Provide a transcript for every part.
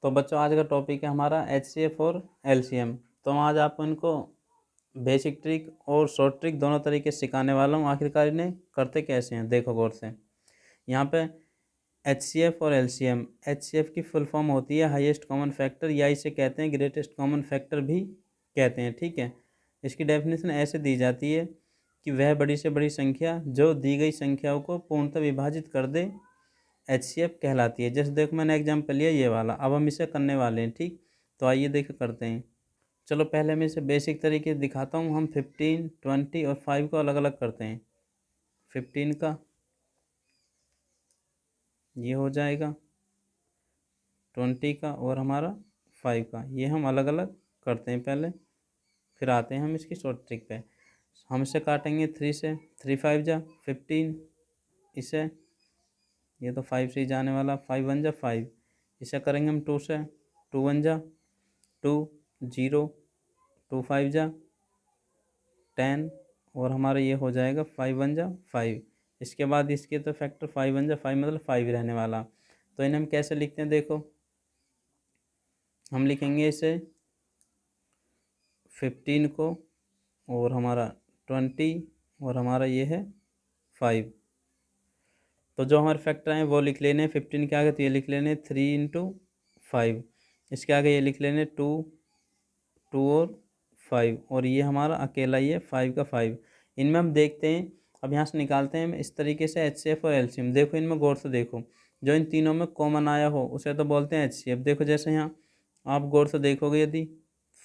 तो बच्चों आज का टॉपिक है हमारा HCF और LCM। तो मैं आज आपको इनको बेसिक ट्रिक और शॉर्ट ट्रिक दोनों तरीके से सिखाने वाला हूँ। आखिरकार इन्हें करते कैसे हैं देखो गौर से। यहाँ पे HCF और LCM, HCF की फुल फॉर्म होती है हाईएस्ट कॉमन फैक्टर, या इसे कहते हैं ग्रेटेस्ट कॉमन फैक्टर भी कहते हैं। ठीक है, इसकी डेफिनेशन ऐसे दी जाती है कि वह बड़ी से बड़ी संख्या जो दी गई संख्याओं को पूर्णतः विभाजित कर दे HCF कहलाती है। जैसे देखो मैंने एग्जाम्पल लिया ये वाला, अब हम इसे करने वाले हैं। ठीक, तो आइए देखो करते हैं। चलो पहले मैं इसे बेसिक तरीके से दिखाता हूँ। हम 15, 20 और 5 को अलग अलग करते हैं। 15 का ये हो जाएगा, 20 का और हमारा 5 का, ये हम अलग अलग करते हैं पहले, फिर आते हैं हम इसकी शॉर्ट ट्रिक पे। हम इसे काटेंगे 3 से, 3 5 जा 15, इसे ये तो 5 से ही जाने वाला, 5 1 जा 5, इसे करेंगे हम 2 से, 2 1 जा 2, 0, 2 5 जा 10 और हमारा ये हो जाएगा 5 1 जा 5। इसके बाद इसके तो फैक्टर 5 1 जा 5 मतलब 5 रहने वाला। तो इन्हें हम कैसे लिखते हैं देखो, हम लिखेंगे इसे 15 को और हमारा 20 और हमारा ये है 5। तो जो हमारे फैक्टर हैं वो लिख लेने। 15 के आगे तो ये लिख लेने 3 इंटू 5, इसके आगे ये लिख लेने 2, 2 और 5, और ये हमारा अकेला ये 5 का 5। इनमें हम देखते हैं, अब यहाँ से निकालते हैं इस तरीके से HCF और LCM। देखो इनमें गौर से देखो, जो इन तीनों में कॉमन आया हो उसे तो बोलते हैं HCF। देखो जैसे यहाँ आप गौर से देखोगे, यदि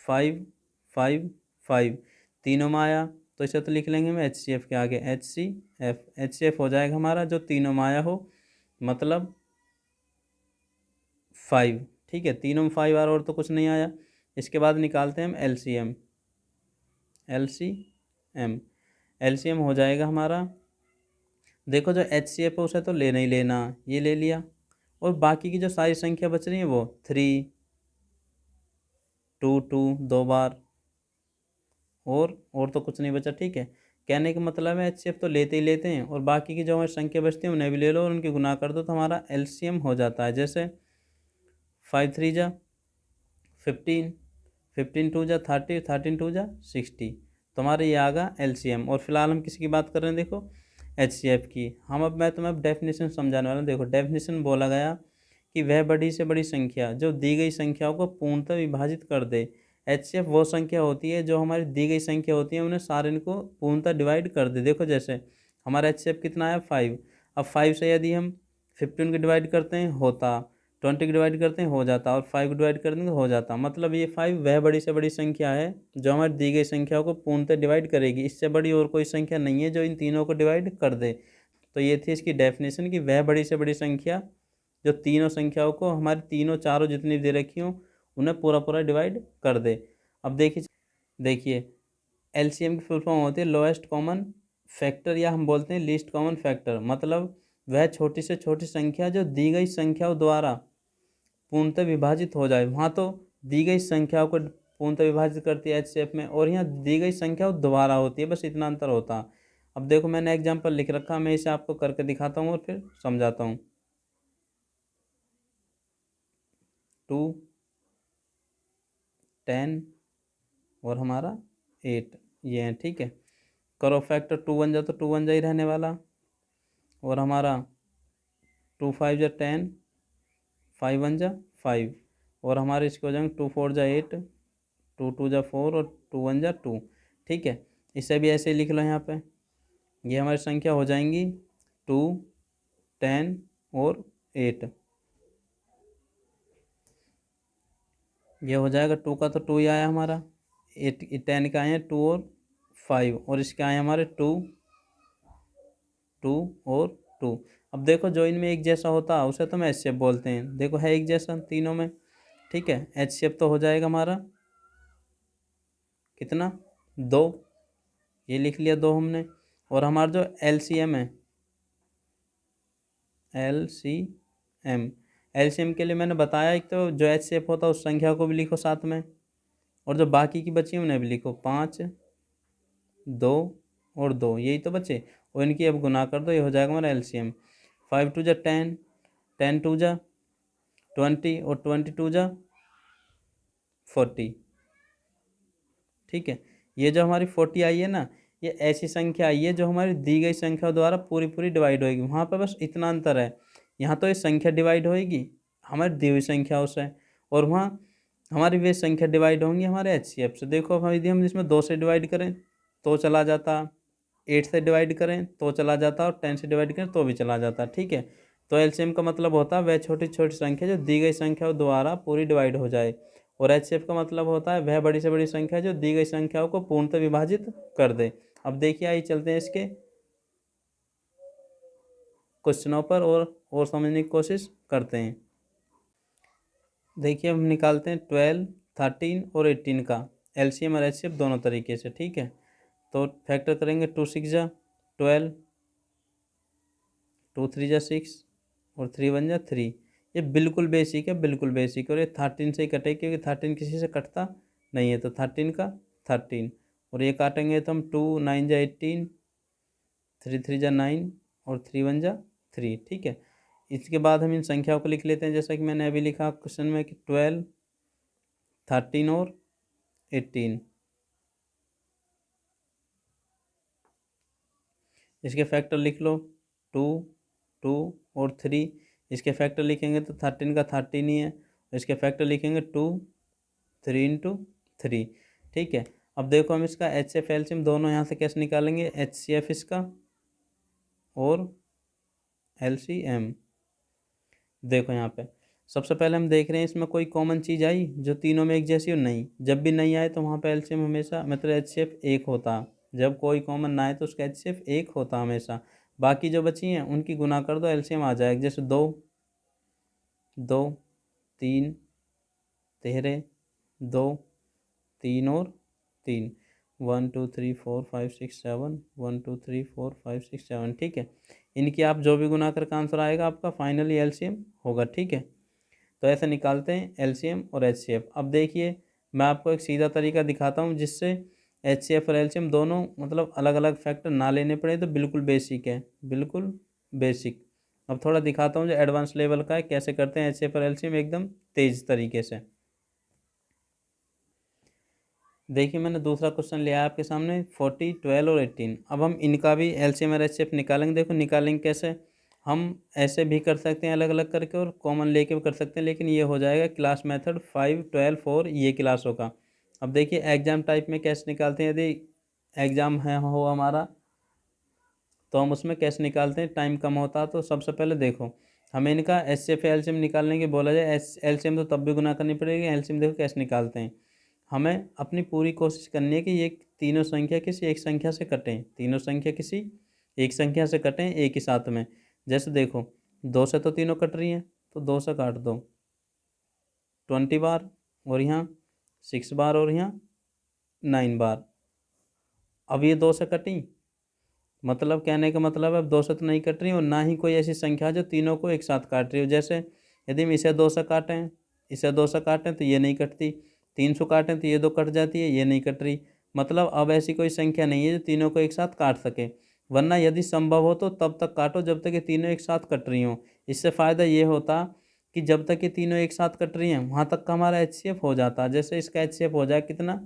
5 5 5 तीनों में आया तो इसे तो लिख लेंगे हम HCF के आगे HCF। HCF हो जाएगा हमारा जो तीनों में आया हो, मतलब 5। ठीक है, तीनों में 5 और तो कुछ नहीं आया। इसके बाद निकालते हैं हम LCM। LCM हो जाएगा हमारा, देखो जो HCF है उसे तो लेना ही लेना, ये ले लिया, और बाकी की जो सारी संख्या बच रही है वो 3 2 2 दो बार, और तो कुछ नहीं बचा। ठीक है, कहने का मतलब है HCF तो लेते ही लेते हैं, और बाकी की जो हमारी संख्या बचती है उन्हें भी ले लो और उनकी गुना कर दो तो हमारा LCM हो जाता है। जैसे 5 3 जा 15, 15 2 जा 30, 13 2 जा 60, तो हमारे ये आ गया LCM। और फिलहाल हम किसी की बात कर रहे हैं देखो HCF की। मैं तुम्हें डेफिनेशन समझाने वाला हूँ। देखो डेफिनेशन बोला गया कि वह बड़ी से बड़ी संख्या जो दी गई संख्याओं को पूर्णतः विभाजित कर दे। HCF वो संख्या होती है जो हमारी दी गई संख्या होती है उन्हें सारे को पूर्णतः डिवाइड कर दे। देखो जैसे हमारा HCF कितना है 5, अब 5 से यदि हम 15 को डिवाइड करते हैं होता, 20 को डिवाइड करते हैं हो जाता, और 5 को डिवाइड कर देंगे हो जाता। मतलब ये 5 वह बड़ी से बड़ी संख्या है जो हमारी दी गई संख्याओं को पूर्णतः डिवाइड करेगी। इससे बड़ी और कोई संख्या नहीं है जो इन तीनों को डिवाइड कर दे। तो ये थी इसकी डेफिनेशन कि वह बड़ी से बड़ी संख्या जो तीनों संख्याओं को, हमारी तीनों चारों जितनी दे रखी हों, उन्हें पूरा पूरा डिवाइड कर दे। अब देखिए LCM की फुल फॉर्म होती है लोएस्ट कॉमन फैक्टर, या हम बोलते हैं लीस्ट कॉमन फैक्टर। मतलब वह छोटी से छोटी संख्या जो दी गई संख्याओं द्वारा पूर्णतः विभाजित हो जाए। वहाँ तो दी गई संख्याओं को पूर्णतः विभाजित करती है HCF में, और यहाँ दी गई संख्याओं दोबारा होती है, बस इतना अंतर होता है। अब देखो मैंने एग्जाम्पल लिख रखा, मैं इसे आपको करके दिखाता हूँ और फिर समझाता हूँ। 2 10 और हमारा 8 ये है। ठीक है, करो फैक्टर 2 1 जा तो 2 1 जा ही रहने वाला, और हमारा 2 5 जा 10, 5 1 जा 5, और हमारे इसके हो जाएंगे 2 4 जा 8, 2 2 जा 4 और 2 1 जा 2। ठीक है, इसे भी ऐसे ही लिख लो यहाँ पे। ये हमारी संख्या हो जाएंगी 2 10 और 8। ये हो जाएगा 2 का तो 2 ही आया हमारा, 8 10 का आए 2 और 5, और इसके आए हमारे 2 2 और 2। अब देखो जो इनमें एक जैसा होता है उसे तो हम HCF बोलते हैं। देखो है एक जैसा तीनों में। ठीक है, HCF तो हो जाएगा हमारा कितना 2, ये लिख लिया 2 हमने। और हमारा जो LCM है, LCM के लिए मैंने बताया, एक तो जो HCF होता है उस संख्या को भी लिखो साथ में, और जो बाकी की बची उन्हें भी लिखो, 5 2 और 2, यही तो बचे, और इनकी अब गुना कर दो, ये हो जाएगा हमारा LCM। 5 2 जा 10, 10 2 जा 20 और 22 जा 40। ठीक है, ये जो हमारी 40 आई है ना, ये ऐसी संख्या आई है जो हमारी दी गई संख्या द्वारा पूरी पूरी डिवाइड होएगी। वहाँ पर बस इतना अंतर है, यहाँ तो ये संख्या डिवाइड होएगी हमारी दी हुई संख्याओं से, और वहाँ हमारी वे संख्या डिवाइड होंगी हमारे HCF से। देखो अब यदि हम इसमें 2 से डिवाइड करें तो चला जाता, 8 से डिवाइड करें तो चला जाता, और 10 से डिवाइड करें तो भी चला जाता। ठीक है, तो एलसीएम का मतलब होता है वह छोटी छोटी संख्या जो दी गई संख्याओं द्वारा पूरी डिवाइड हो जाए, और HCF का मतलब होता है वह बड़ी से बड़ी संख्या जो दी गई संख्याओं को पूर्णतः विभाजित कर दे। अब देखिए आइए चलते हैं इसके क्वेश्चनों पर और समझने की कोशिश करते हैं। देखिए हम निकालते हैं 12, 13 और 18 का एलसीएम और एचसीएफ दोनों तरीके से। ठीक है, तो फैक्टर करेंगे 2 6 जा 12, 2 3 जा 6 और 3 1 जा 3। ये बिल्कुल बेसिक है, बिल्कुल बेसिक, और ये 13 से ही कटे क्योंकि 13 किसी से कटता नहीं है, तो 13 का 13, और ये काटेंगे तो हम 2 9 जा 18, 3 3 जा 9 और 3 1 जा 3। ठीक है, इसके बाद हम इन संख्याओं को लिख लेते हैं जैसा कि मैंने अभी लिखा क्वेश्चन में कि 12, 13 और 18। इसके फैक्टर लिख लो 2 2 और 3। इसके फैक्टर लिखेंगे तो 13 का 13 ही है, इसके फैक्टर लिखेंगे 2 3 इंटू 3। ठीक है, अब देखो हम इसका HCF एलसीएम दोनों यहाँ से कैसे निकालेंगे, HCF इसका और LCM। देखो यहाँ पे सबसे पहले हम देख रहे हैं इसमें कोई कॉमन चीज़ आई जो तीनों में एक जैसी हो, नहीं। जब भी नहीं आए तो वहाँ पे एलसीएम हमेशा मतलब HCF एक होता, जब कोई कॉमन ना आए तो उसका HCF एक होता हमेशा। बाकी जो बची हैं उनकी गुना कर दो, एलसीएम आ जाएगा। जैसे 2 2 3 13, 2 3 और 3, 1 2 3 4 5 6 7, 1 2 3 4 5 6 7। ठीक है, इनकी आप जो भी गुना करके आंसर आएगा आपका फाइनली एलसीएम होगा। ठीक है, तो ऐसे निकालते हैं एलसीएम और एचसीएफ। अब देखिए मैं आपको एक सीधा तरीका दिखाता हूँ जिससे एचसीएफ और एलसीएम दोनों मतलब अलग अलग फैक्टर ना लेने पड़े, तो बिल्कुल बेसिक है, बिल्कुल बेसिक। अब थोड़ा दिखाता हूँ जो एडवांस लेवल का है, कैसे करते हैं एचसीएफ और एलसीएम एकदम तेज तरीके से। देखिए मैंने दूसरा क्वेश्चन लिया है आपके सामने 40, 12 और 18। अब हम इनका भी एलसीएम और एचसीएफ निकालेंगे। देखो निकालेंगे कैसे, हम ऐसे भी कर सकते हैं अलग अलग करके और कॉमन लेके भी कर सकते हैं, लेकिन ये हो जाएगा क्लास मेथड 5 12 4 ये क्लासों का। अब देखिए एग्जाम टाइप में कैसे निकालते हैं, यदि एग्जाम है हो हमारा तो हम उसमें कैसे निकालते हैं, टाइम कम होता है। तो सबसे पहले देखो हमें इनका HCF एलसीएम निकालने की बोला जाए, एलसीएम तो तब भी गुना करनी पड़ेगी, एलसीएम देखो कैसे निकालते हैं। हमें अपनी पूरी कोशिश करनी है कि ये तीनों संख्या किसी एक संख्या से कटें, तीनों संख्या किसी एक संख्या से कटें एक ही साथ में। जैसे देखो 2 से तो तीनों कट रही हैं, तो 2 से काट दो 20 बार, और यहाँ 6 बार, और यहाँ 9 बार। अब ये 2 से कटी, मतलब कहने का मतलब है अब 2 से तो नहीं कट रही, और ना ही कोई ऐसी संख्या जो तीनों को एक साथ काट रही हो। जैसे यदि हम इसे 2 से काटें, इसे 2 से काटें तो ये नहीं कटती, 3 से काटें तो ये 2 कट जाती है, ये नहीं कट रही। मतलब अब ऐसी कोई संख्या नहीं है जो तीनों को एक साथ काट सके, वरना यदि संभव हो तो तब तक काटो जब तक ये तीनों एक साथ कट रही हों। इससे फ़ायदा ये होता कि जब तक ये तीनों एक साथ कट रही हैं वहाँ तक का हमारा HCF हो जाता। जैसे इसका HCF हो जाए कितना,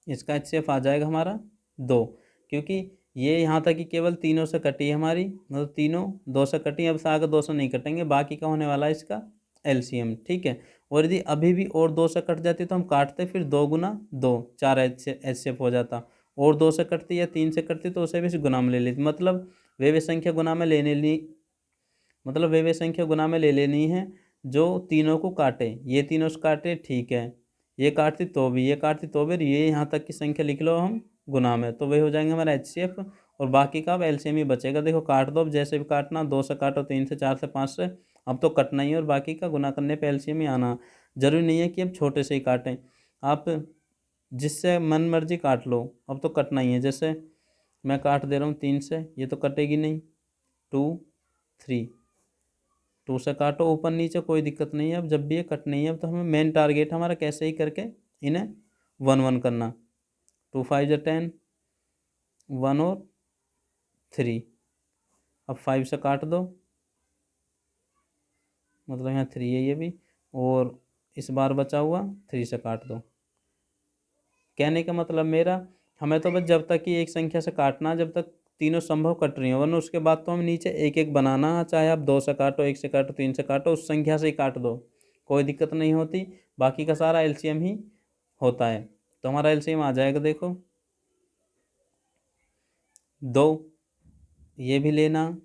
इसका HCF आ जाएगा हमारा 2, क्योंकि ये यहाँ तक कि केवल तीनों से कटी है हमारी, मतलब तीनों 2 से कटी, अब से आगे 2 से नहीं कटेंगे, बाकी का होने वाला है इसका LCM। ठीक है, और यदि अभी भी और 2 से कट जाती तो हम काटते फिर 2 गुना 2 4 HCF हो जाता, और 2 से कटती या 3 से कटती तो उसे भी गुना में ले लेती। मतलब वे संख्या गुना में लेने ली, मतलब वे संख्या गुना में ले लेनी है जो तीनों को काटे। ये तीनों से काटे ठीक है, ये काटती तो भी, ये काटती तो भी, ये यहाँ तक की संख्या लिख लो हम गुना में, तो वही हो जाएंगे हमारा HCF, और बाकी का अब LCM ही बचेगा। देखो काट दो, अब जैसे भी काटना, 2 से काटो, 3 से, 4 से, 5 से, अब तो कटना ही है, और बाकी का गुना करने पे LCM ही आना। जरूरी नहीं है कि अब छोटे से ही काटें, आप जिससे मन मर्जी काट लो, अब तो कटना ही है। जैसे मैं काट दे रहा हूँ 3 से, ये तो कटेगी नहीं, 2 3, 2 से काटो ऊपर नीचे कोई दिक्कत नहीं है। अब जब भी ये कट नहीं है, अब तो हमें मेन टारगेट हमारा कैसे ही करके इन्हें 1 1 करना। 2 5 जा 10, 1 और 3। अब 5 से काट दो, मतलब यहाँ 3 है ये भी, और इस बार बचा हुआ 3 से काट दो। कहने का मतलब मेरा, हमें तो बस जब तक कि एक संख्या से काटना, जब तक तीनों संभव कट रही हो, वरना उसके बाद तो हम नीचे एक एक बनाना, चाहे आप 2 से काटो, 1 से काटो, 3 से काटो, उस संख्या से ही काट दो, कोई दिक्कत नहीं होती। बाकी का सारा एलसीएम ही होता है। तो हमारा एलसीएम आ जाएगा, देखो 2, ये भी लेना,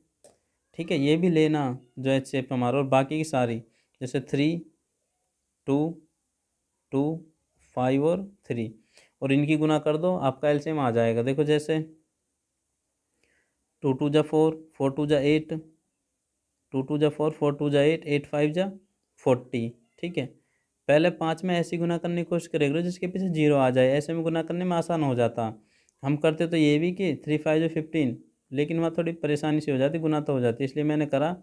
ठीक है, ये भी लेना जो एच सी एफ हमारा, और बाकी की सारी जैसे 3, 2, 2, 5 और 3, और इनकी गुना कर दो, आपका एलसीएम आ जाएगा। देखो जैसे 2 2 जा 4, 4 2 जा 8, 2 2 जा 4, 4 2 जा 8, 8 5 जा 40, ठीक है। पहले 5 में ऐसी गुना करने की कोशिश करेगा जिसके पीछे 0 आ जाए, ऐसे में गुना करने में आसान हो जाता। हम करते तो ये भी कि 3 5 जा 15, लेकिन वहाँ थोड़ी परेशानी सी हो जाती, गुना तो हो जाती, इसलिए मैंने करा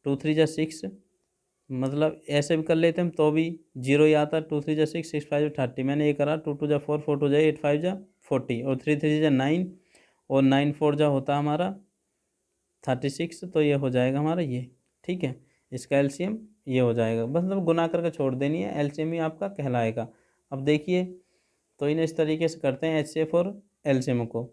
2 3 जा 6, मतलब ऐसे भी कर लेते हम तो भी 0 ही आता। 2 3 जा 6, 6 5 जा 30, मैंने ये करा 2 2 जा 4, 4 2 जा 8, 5 जा 40, और 3 3 जा 9, और 9 4 जा होता हमारा 36, तो ये हो जाएगा हमारा ये, ठीक है। इसका एलसीएम ये हो जाएगा, बस मतलब गुना करके छोड़ देनी है, एलसीएम ही आपका कहलाएगा। अब देखिए, तो इन्हें इस तरीके से करते हैं एचसीएफ और एलसीएम को।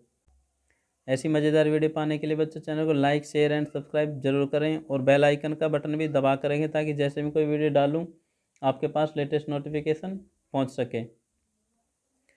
ऐसी मज़ेदार वीडियो पाने के लिए बच्चों चैनल को लाइक शेयर एंड सब्सक्राइब जरूर करें, और बेल आइकन का बटन भी दबा करेंगे ताकि जैसे मैं कोई वीडियो डालूँ आपके पास लेटेस्ट नोटिफिकेशन पहुंच सके।